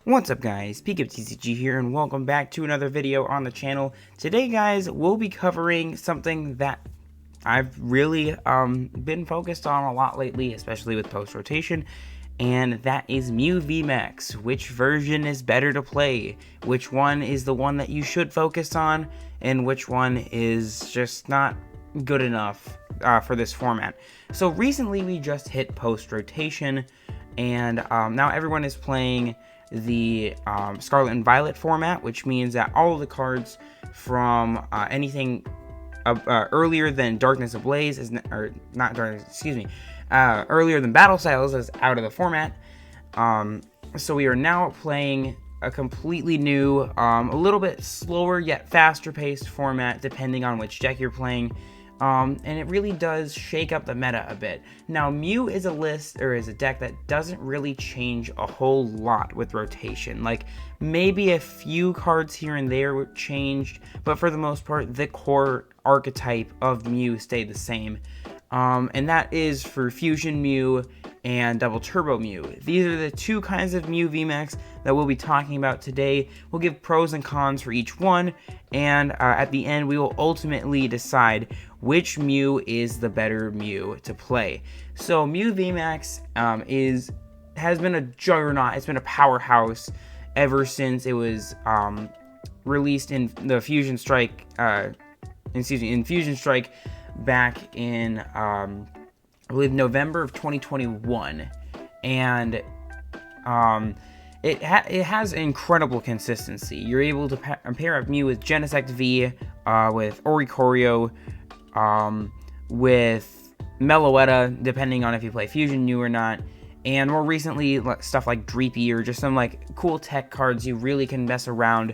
What's up guys, Pickup TCG here and welcome back to another video on the channel. Today guys, we'll be covering something that I've really been focused on a lot lately, especially with post-rotation, and that is Mew VMAX. Which version is better to play? Which one is the one that you should focus on? And which one is just not good enough for this format? So recently we just hit post-rotation, and now everyone is playing the Scarlet and Violet format, which means that all of the cards from anything earlier than Darkness Ablaze is not Darkness, excuse me, earlier than Battle Styles is out of the format. So we are now playing a completely new, a little bit slower yet faster paced format depending on which deck you're playing. And it really does shake up the meta a bit. Now, Mew is a deck that doesn't really change a whole lot with rotation. Like, maybe a few cards here and there were changed, but for the most part, the core archetype of Mew stayed the same. And that is for Fusion Mew and Double Turbo Mew. These are the two kinds of Mew VMAX that we'll be talking about today. We'll give pros and cons for each one, and at the end we will ultimately decide which Mew is the better Mew to play. So Mew VMAX has been a juggernaut. It's been a powerhouse ever since it was released in the Fusion Strike. In Fusion Strike back in I believe November of 2021, and it has incredible consistency. You're able to pair up Mew with Genesect V, with Oricorio, with Meloetta, depending on if you play Fusion Mew or not, and more recently stuff like Dreepy or just some like cool tech cards you really can mess around.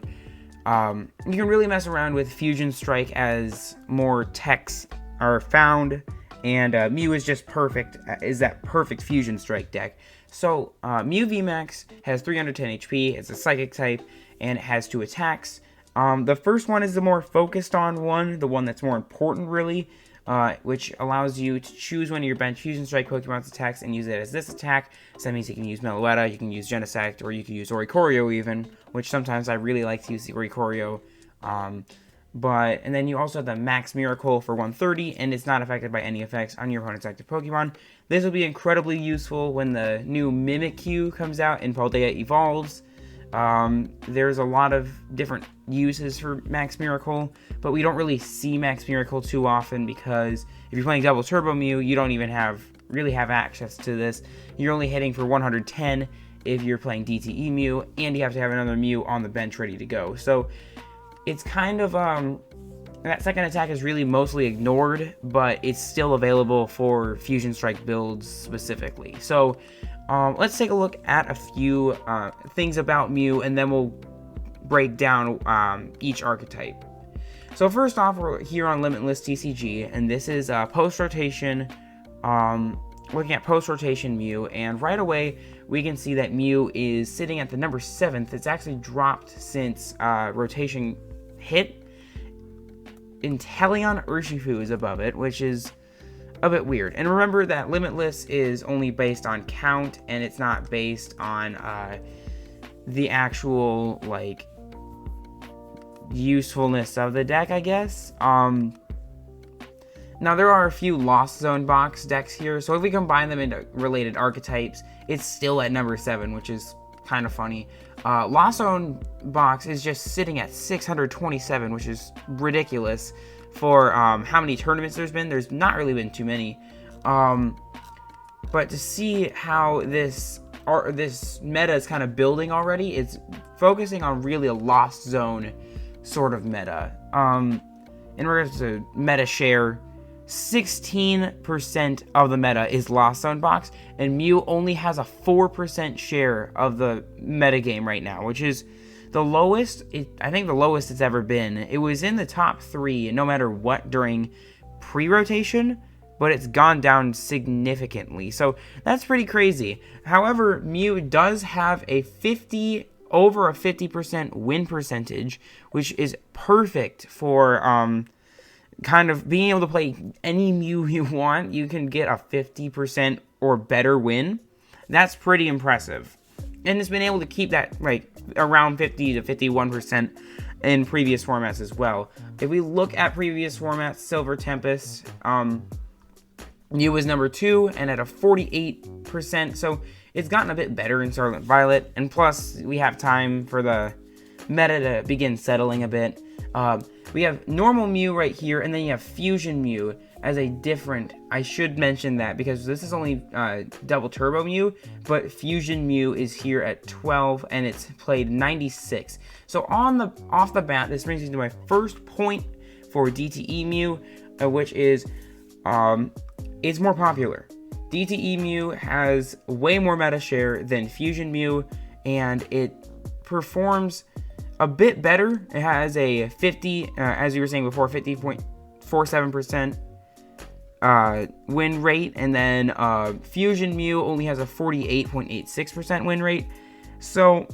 You can really mess around with Fusion Strike as more techs are found. And Mew is just perfect, is that perfect Fusion Strike deck. So Mew VMAX has 310 HP, it's a Psychic type, and it has 2 attacks. The first one is the more focused on one, the one that's more important really, which allows you to choose one of your bench Fusion Strike Pokemon's attacks and use it as this attack. So that means you can use Meloetta, you can use Genesect, or you can use Oricorio even, which sometimes I really like to use the Oricorio. And then you also have the Max Miracle for 130, and it's not affected by any effects on your opponent's active Pokemon. This will be incredibly useful when the new Mimikyu comes out and Paldea evolves. There's a lot of different uses for Max Miracle, but we don't really see Max Miracle too often because if you're playing Double Turbo Mew, you don't even really have access to this. You're only hitting for 110 if you're playing DTE Mew, and you have to have another Mew on the bench ready to go. So it's kind of, that second attack is really mostly ignored, but it's still available for Fusion Strike builds specifically. So, let's take a look at a few things about Mew, and then we'll break down each archetype. So first off, we're here on Limitless TCG, and this is post-rotation, looking at post-rotation Mew, and right away, we can see that Mew is sitting at the number 7th. It's actually dropped since rotation hit. Inteleon Urshifu is above it, which is a bit weird. And remember that Limitless is only based on count, and it's not based on the actual, like, usefulness of the deck, I guess. Now, there are a few Lost Zone box decks here, so if we combine them into related archetypes, it's still at number 7, which is kind of funny. Lost Zone box is just sitting at 627, which is ridiculous for how many tournaments there's been. There's not really been too many. But to see how this meta is kind of building already, it's focusing on really a Lost Zone sort of meta. In regards to meta share, 16% of the meta is Lost Zone box, and Mew only has a 4% share of the meta game right now, which is the lowest, I think the lowest it's ever been. It was in the top 3 no matter what during pre-rotation, but it's gone down significantly, so that's pretty crazy. However, Mew does have over a 50% win percentage, which is perfect for kind of being able to play any Mew you want. You can get a 50% or better win. That's pretty impressive. and it's been able to keep that like around 50 to 51% in previous formats as well. If we look at previous formats, Silver Tempest, Mew was number 2 and at a 48%, so it's gotten a bit better in Scarlet Violet, and plus we have time for the meta to begin settling a bit. We have normal Mew right here, and then you have Fusion Mew as a different, I should mention that because this is only double turbo Mew, but Fusion Mew is here at 12 and it's played 96. So off the bat, this brings me to my first point for DTE Mew, which is it's more popular. DTE Mew has way more meta share than Fusion Mew, and it performs a bit better. It has a 50, as you were saying before, 50.47% win rate, and then Fusion Mew only has a 48.86% win rate. So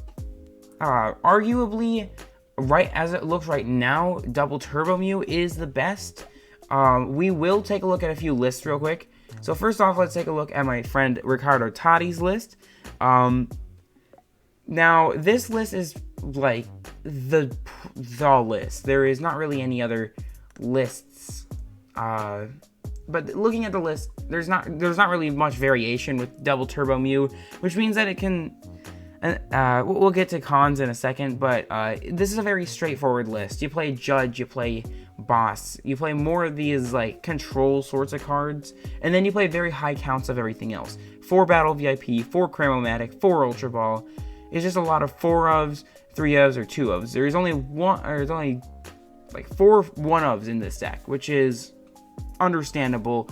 arguably, right as it looks right now, double turbo Mew is the best. We will take a look at a few lists real quick. So first off, let's take a look at my friend Ricardo Totti's list. Now this list is like the list. There is not really any other lists. But looking at the list, there's not really much variation with double turbo Mew, which means that it can. We'll get to cons in a second, but this is a very straightforward list. You play Judge, you play Boss, you play more of these like control sorts of cards, and then you play very high counts of everything else. 4 Battle VIP, 4 Chromatic, 4 Ultra Ball. It's just a lot of 4 ofs, 3 ofs, or 2 ofs. There's only like 4 1 ofs in this deck, which is understandable.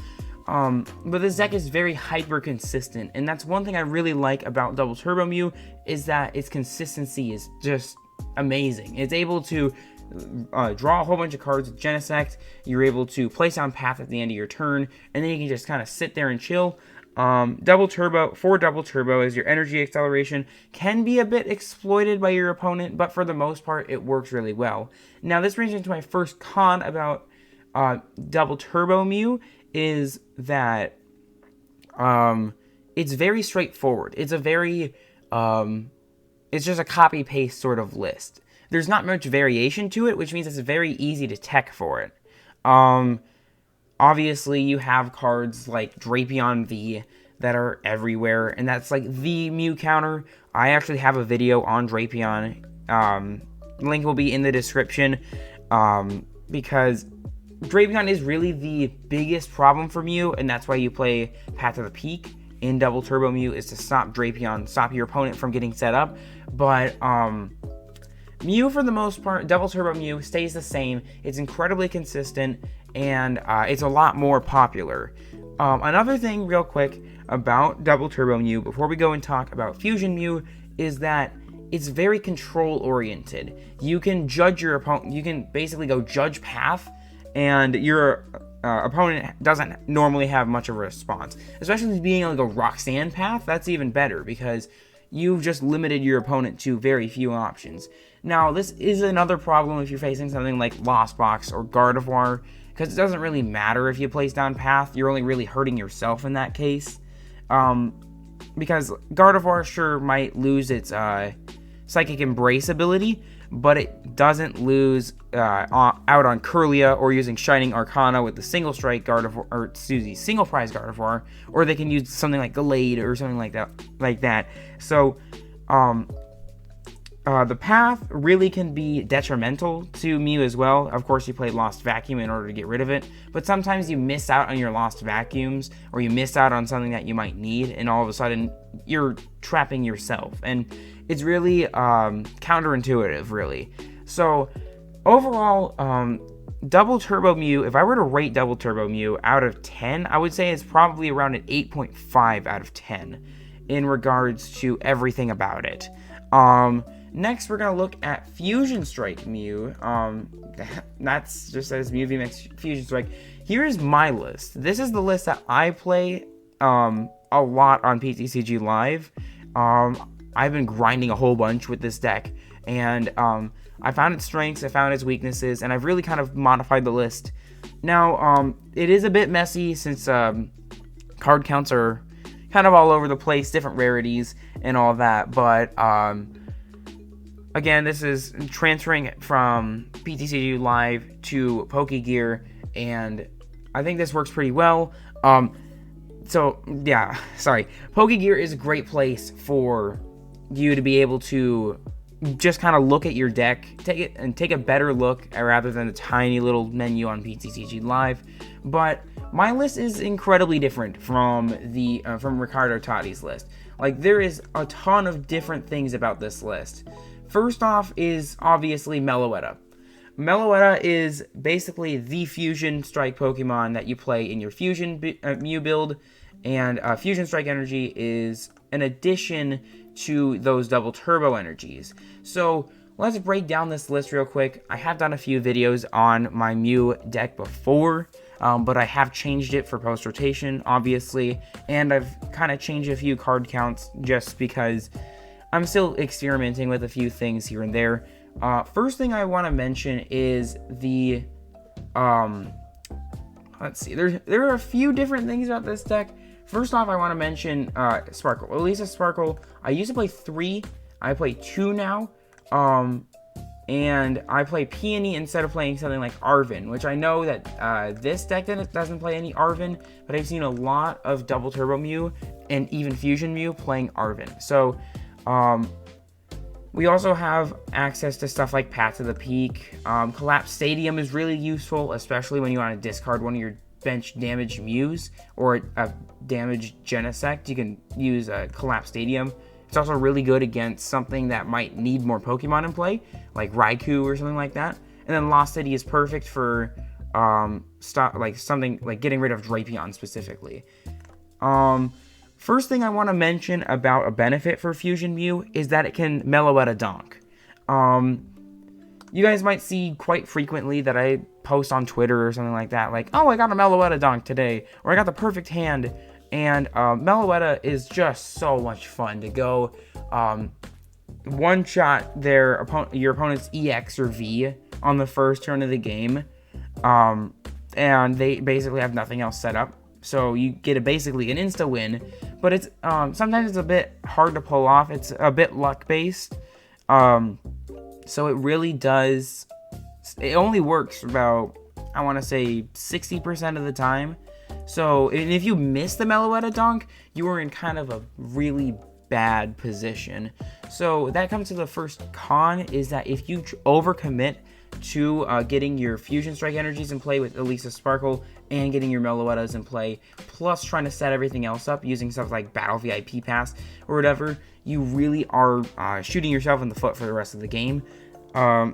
But this deck is very hyper consistent, and that's one thing I really like about double turbo Mew, is that its consistency is just amazing. It's able to draw a whole bunch of cards with Genesect. You're able to place down Path at the end of your turn, and then you can just kind of sit there and chill. Double turbo is your energy acceleration, can be a bit exploited by your opponent, but for the most part it works really well. Now this brings me to my first con about double turbo Mew, is that it's very straightforward. It's a very it's just a copy paste sort of list. There's not much variation to it, which means it's very easy to tech for it. Obviously you have cards like Drapion V that are everywhere, and that's like the Mew counter. I actually have a video on Drapion. Link will be in the description, because Drapion is really the biggest problem for Mew, and that's why you play Path to the Peak in double turbo Mew, is to stop Drapion, stop your opponent from getting set up. But Mew, for the most part, double turbo Mew stays the same. It's incredibly consistent, and it's a lot more popular. Another thing real quick about double turbo Mew before we go and talk about Fusion Mew is that it's very control oriented. You can judge your opponent. You can basically go judge Path, and your opponent doesn't normally have much of a response. Especially being able to go Roxanne Path, that's even better, because you've just limited your opponent to very few options. Now, this is another problem if you're facing something like Lost Box or Gardevoir, because it doesn't really matter if you place down Path. You're only really hurting yourself in that case. Because Gardevoir sure might lose its Psychic Embrace ability, but it doesn't lose out on Kirlia or using Shining Arcana with the single strike Gardevoir, or single prize Gardevoir, or they can use something like Gallade or something like that. So the Path really can be detrimental to Mew as well. Of course, you play Lost Vacuum in order to get rid of it, but sometimes you miss out on your Lost Vacuums, or you miss out on something that you might need, and all of a sudden you're trapping yourself, and it's really counterintuitive, really. So overall, double turbo Mew, if I were to rate double turbo Mew out of 10, I would say it's probably around an 8.5 out of 10 in regards to everything about it. Next, we're going to look at Fusion Strike Mew. That's just as Mew VMAX Fusion Strike. Here's my list. This is the list that I play a lot on TCG Live. I've been grinding a whole bunch with this deck, and I found its strengths, I found its weaknesses, and I've really kind of modified the list. Now, it is a bit messy since card counts are kind of all over the place, different rarities, and all that, but again, this is transferring from PTCG Live to Pokegear, and I think this works pretty well. So yeah, sorry. Pokegear is a great place for you to be able to just kind of look at your deck, take a better look rather than the tiny little menu on PTCG Live. But my list is incredibly different from Ricardo Totti's list. Like, there is a ton of different things about this list. First off is obviously Meloetta. Meloetta is basically the Fusion Strike Pokemon that you play in your Fusion Mew build, and Fusion Strike Energy is an addition to those double turbo energies. So let's break down this list real quick. I have done a few videos on my Mew deck before, but I have changed it for post rotation, obviously, and I've kind of changed a few card counts just because I'm still experimenting with a few things here and there. First thing I want to mention is the, let's see, there are a few different things about this deck. First off, I want to mention Sparkle. Elisa Sparkle, I used to play 3, I play 2 now, and I play Peony instead of playing something like Arven, which I know that this deck doesn't play any Arven, but I've seen a lot of Double Turbo Mew and even Fusion Mew playing Arven. So, we also have access to stuff like Path to the Peak. Collapse Stadium is really useful, especially when you want to discard one of your bench damaged Mews or a damaged Genesect. You can use a Collapse Stadium. It's also really good against something that might need more Pokemon in play, like Raikou or something like that. And then Lost City is perfect for something like getting rid of Drapion specifically. First thing I want to mention about a benefit for Fusion Mew is that it can Meloetta Donk. You guys might see quite frequently that I post on Twitter or something like that, like, oh, I got a Meloetta Donk today, or I got the perfect hand, and Meloetta is just so much fun to go one-shot your opponent's EX or V on the first turn of the game, and they basically have nothing else set up. So you get basically an insta win, but it's sometimes it's a bit hard to pull off. It's a bit luck based, so it really does. It only works about, I want to say, 60% of the time. So if you miss the Meloetta Donk, you are in kind of a really bad position. So that comes to the first con, is that if you overcommit to getting your Fusion Strike energies in play with Elisa Sparkle and getting your Meloettas in play, plus trying to set everything else up using stuff like Battle VIP Pass or whatever, you really are shooting yourself in the foot for the rest of the game.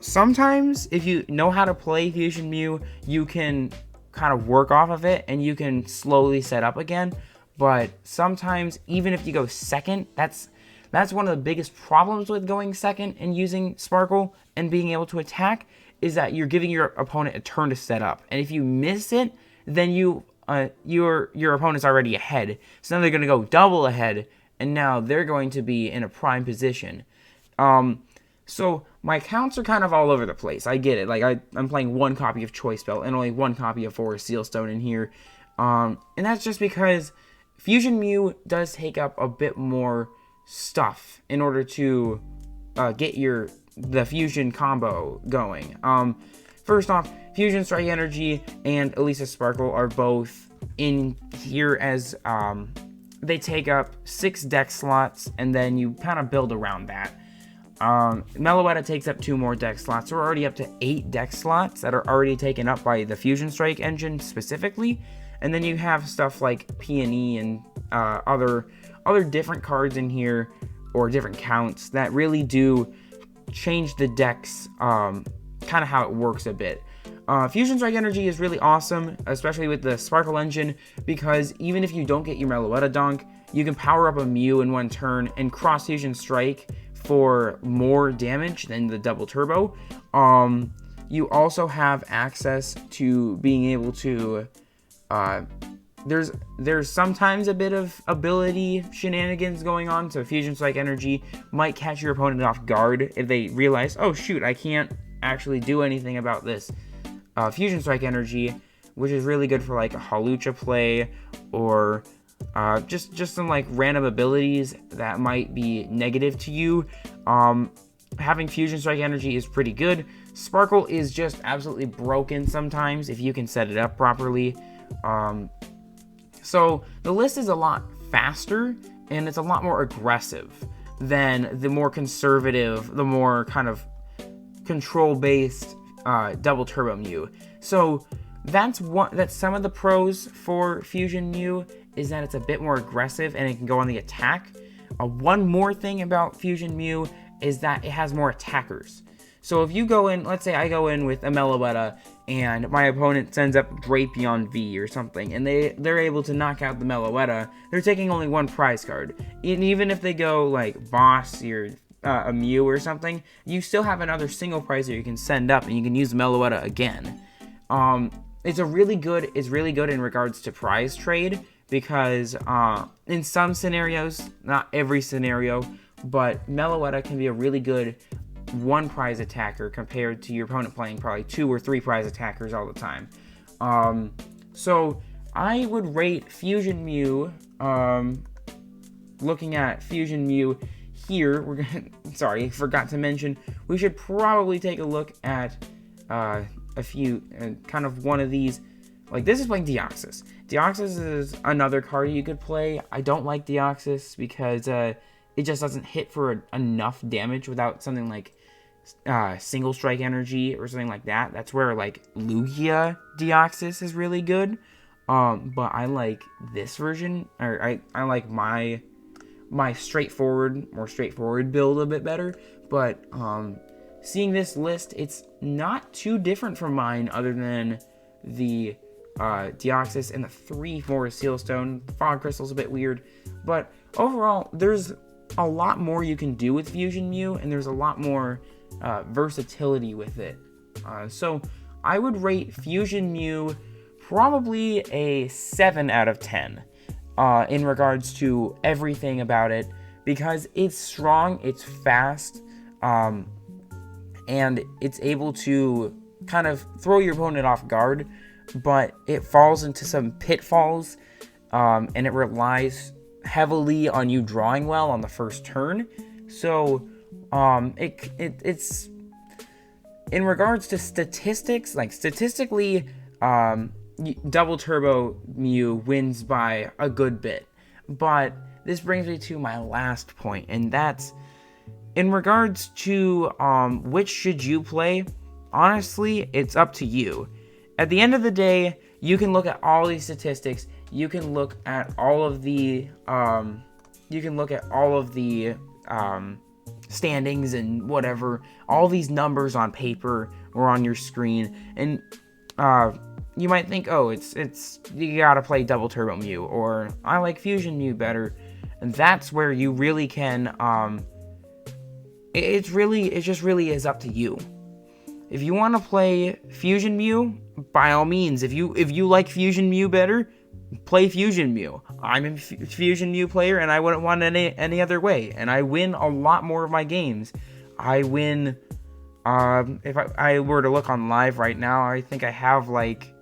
Sometimes, if you know how to play Fusion Mew, you can kind of work off of it and you can slowly set up again. But sometimes, even if you go second, that's one of the biggest problems with going second and using Sparkle and being able to attack, is that you're giving your opponent a turn to set up. And if you miss it, then your opponent's already ahead. So now they're going to go double ahead, and now they're going to be in a prime position. So my counts are kind of all over the place. I get it. Like, I'm playing 1 copy of Choice Belt and only 1 copy of Forest Sealstone in here. And that's just because Fusion Mew does take up a bit more stuff in order to get the fusion combo going. First off, Fusion Strike Energy and Elisa Sparkle are both in here as they take up 6 deck slots, and then you kind of build around that. Meloetta takes up 2 more deck slots, so we're already up to 8 deck slots that are already taken up by the Fusion Strike engine specifically. And then you have stuff like Peony and other different cards in here, or different counts, that really do change the deck's kind of how it works a bit. Fusion Strike Energy is really awesome, especially with the Sparkle engine, because even if you don't get your Meloetta Donk, you can power up a Mew in 1 turn and cross Fusion Strike for more damage than the double turbo. You also have access to being able to there's sometimes a bit of ability shenanigans going on, so Fusion Strike Energy might catch your opponent off guard if they realize, oh shoot, I can't actually do anything about this Fusion Strike Energy, which is really good for like a Hawlucha play, or just some like random abilities that might be negative to you. Having Fusion Strike Energy is pretty good. Sparkle is just absolutely broken sometimes if you can set it up properly. So the list is a lot faster and it's a lot more aggressive than the more conservative, the more kind of control-based Double Turbo Mew. So that's some of the pros for Fusion Mew, is that it's a bit more aggressive and it can go on the attack. One more thing about Fusion Mew is that it has more attackers. So if you go in, let's say I go in with a Meloetta and my opponent sends up Drapion V or something, and they're able to knock out the Meloetta, they're taking only one prize card. And even if they go like Boss or a Mew or something, you still have another single prize that you can send up and you can use the Meloetta again. It's really good in regards to prize trade, because in some scenarios, not every scenario, but Meloetta can be a really good one prize attacker compared to your opponent playing probably 2 or 3 prize attackers all the time. So I would rate Fusion Mew, looking at Fusion Mew here, sorry, forgot to mention, we should probably take a look at a few, kind of one of these. Like, this is playing Deoxys. Deoxys is another card you could play. I don't like Deoxys because it just doesn't hit for enough damage without something like single strike energy or something like that. That's where like Lugia Deoxys is really good. But I like this version, or I like my more straightforward build a bit better. But seeing this list, it's not too different from mine, other than the Deoxys and the 3/4 Sealstone. Fog Crystal's a bit weird, but overall there's a lot more you can do with Fusion Mew, and there's a lot more versatility with it. So I would rate Fusion Mew probably a 7 out of 10 in regards to everything about it, because it's strong, it's fast, and it's able to kind of throw your opponent off guard, but it falls into some pitfalls, and it relies heavily on you drawing well on the first turn. So it's in regards to statistics, like statistically, Double Turbo Mew wins by a good bit. But this brings me to my last point, and that's in regards to which should you play. Honestly, it's up to you. At the end of the day, you can look at all these statistics. You can look at all of the standings and whatever, all these numbers on paper or on your screen, and you might think, oh, it's you gotta play Double Turbo Mew, or I like Fusion Mew better. And that's where you really can. It just really is up to you. If you want to play Fusion Mew, by all means. If you like Fusion Mew better, play Fusion Mew. I'm a Fusion Mew player, and I wouldn't want any other way. And I win a lot more of my games. I win. If I were to look on live right now, I think I have like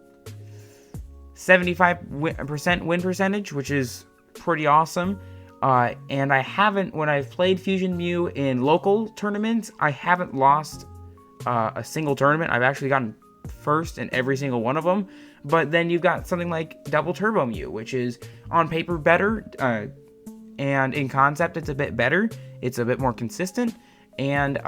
75% win percentage, which is pretty awesome. And I haven't, when I've played Fusion Mew in local tournaments, I haven't lost a single tournament. I've actually gotten first in every single one of them. But then you've got something like Double Turbo Mew, which is on paper better, and in concept it's a bit better. It's a bit more consistent, and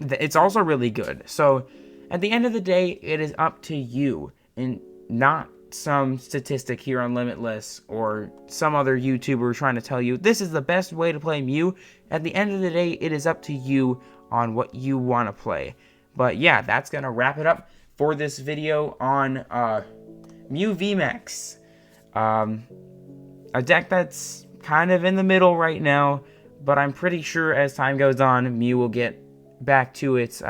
it's also really good. So at the end of the day, it is up to you, and not some statistic here on Limitless or some other YouTuber trying to tell you this is the best way to play Mew. At the end of the day, it is up to you on what you want to play. But yeah, that's gonna wrap it up for this video on Mew VMAX, a deck that's kind of in the middle right now, but I'm pretty sure as time goes on, Mew will get back to its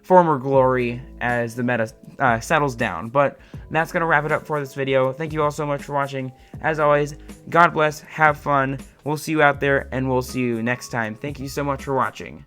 former glory as the meta settles down. But that's going to wrap it up for this video. Thank you all so much for watching. As always, God bless, have fun, we'll see you out there, and we'll see you next time. Thank you so much for watching.